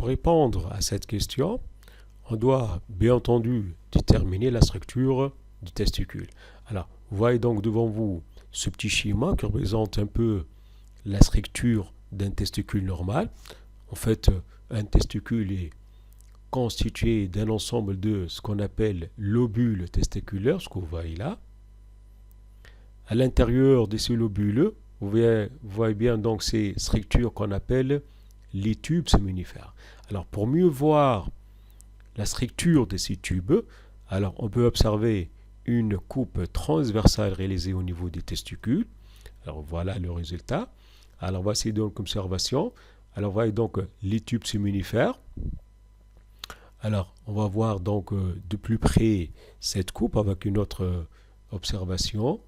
pour répondre à cette question, on doit bien entendu déterminer la structure du testicule. Alors, vous voyez donc devant vous ce petit schéma qui représente un peu la structure d'un testicule normal. En fait, un testicule est constitué d'un ensemble de ce qu'on appelle lobules testiculaires, ce que vous voyez là. À l'intérieur de ces lobules, vous voyez bien donc ces structures qu'on appelle les tubes séminifères. Alors, pour mieux voir la structure de ces tubes, alors on peut observer une coupe transversale réalisée au niveau des testicules. Alors voilà le résultat. Alors voici donc l'observation. Alors voyez donc les tubes séminifères. Alors on va voir donc de plus près cette coupe avec une autre observation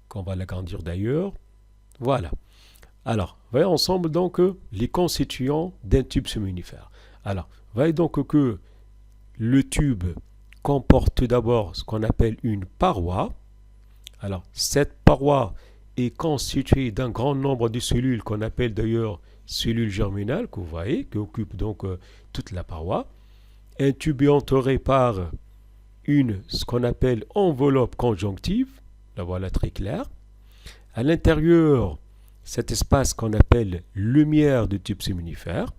qu'on va l'agrandir d'ailleurs. Voilà. Alors voyez ensemble donc les constituants d'un tube séminifère. Alors voyez donc que le tube comporte tout d'abord ce qu'on appelle une paroi. Alors, cette paroi est constituée d'un grand nombre de cellules qu'on appelle d'ailleurs cellules germinales, que vous voyez, qui occupent donc toute la paroi. Un tube est entouré par ce qu'on appelle enveloppe conjonctive. La voilà très claire. À l'intérieur, cet espace qu'on appelle lumière du tube séminifère.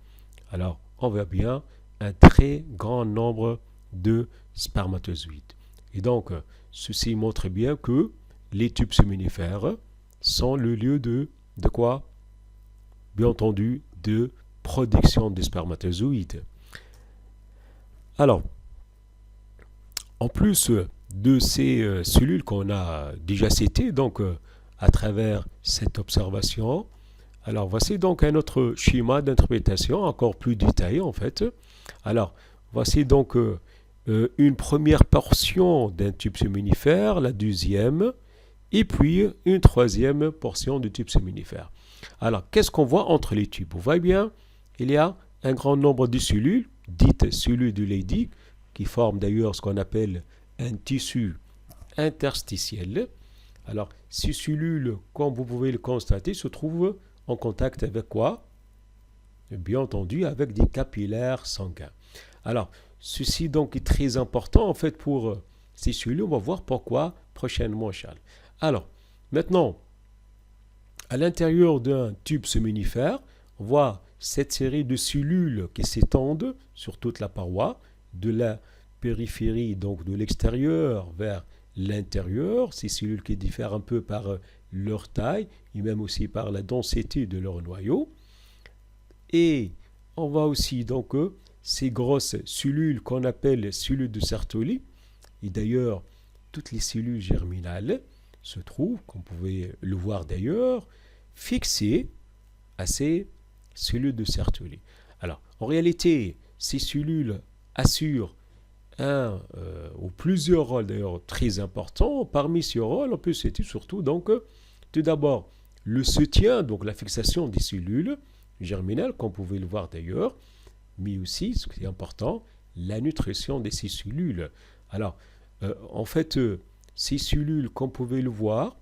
Alors, on voit bien un très grand nombre de spermatozoïdes. Et donc, ceci montre bien que les tubes séminifères sont le lieu de quoi? Bien entendu, de production de spermatozoïdes. Alors, en plus de ces cellules qu'on a déjà citées, donc à travers cette observation, alors voici donc un autre schéma d'interprétation encore plus détaillé en fait. Alors, voici donc une première portion d'un tube séminifère, la deuxième, et puis une troisième portion du tube séminifère. Alors, qu'est-ce qu'on voit entre les tubes? Vous voyez bien, il y a un grand nombre de cellules, dites cellules de Leydig, qui forment d'ailleurs ce qu'on appelle un tissu interstitiel. Alors, ces cellules, comme vous pouvez le constater, se trouvent en contact avec quoi? Bien entendu, avec des capillaires sanguins. Alors, ceci donc est très important en fait pour ces cellules. On va voir pourquoi prochainement, Charles. Alors, maintenant, à l'intérieur d'un tube séminifère, on voit cette série de cellules qui s'étendent sur toute la paroi, de la périphérie, donc de l'extérieur vers l'intérieur. Ces cellules qui diffèrent un peu par leur taille et même aussi par la densité de leur noyau. Et on voit aussi donc ces grosses cellules qu'on appelle cellules de Sertoli. Et d'ailleurs, toutes les cellules germinales se trouvent, comme vous pouvez le voir d'ailleurs, fixées à ces cellules de Sertoli. Alors, en réalité, ces cellules assurent un ou plusieurs rôles d'ailleurs très importants. Parmi ces rôles, on peut citer surtout donc tout d'abord le soutien, donc la fixation des cellules germinales, comme vous pouvez le voir d'ailleurs, mais aussi, ce qui est important, la nutrition de ces cellules. Alors, en fait, ces cellules, comme vous pouvez le voir,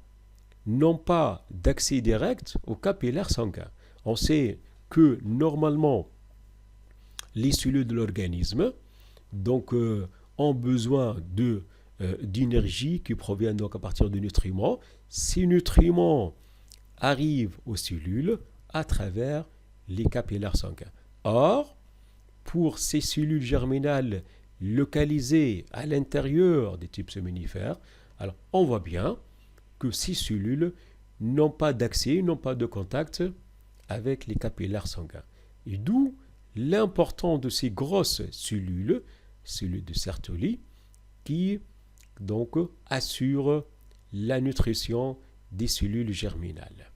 n'ont pas d'accès direct aux capillaires sanguins. On sait que normalement, les cellules de l'organisme donc, ont besoin d'énergie qui provient donc à partir de nutriments. Ces nutriments arrivent aux cellules à travers les capillaires sanguins. Or, pour ces cellules germinales localisées à l'intérieur des tubes séminifères, alors on voit bien que ces cellules n'ont pas d'accès, n'ont pas de contact avec les capillaires sanguins. Et d'où l'importance de ces grosses cellules de Sertoli, qui donc assurent la nutrition des cellules germinales.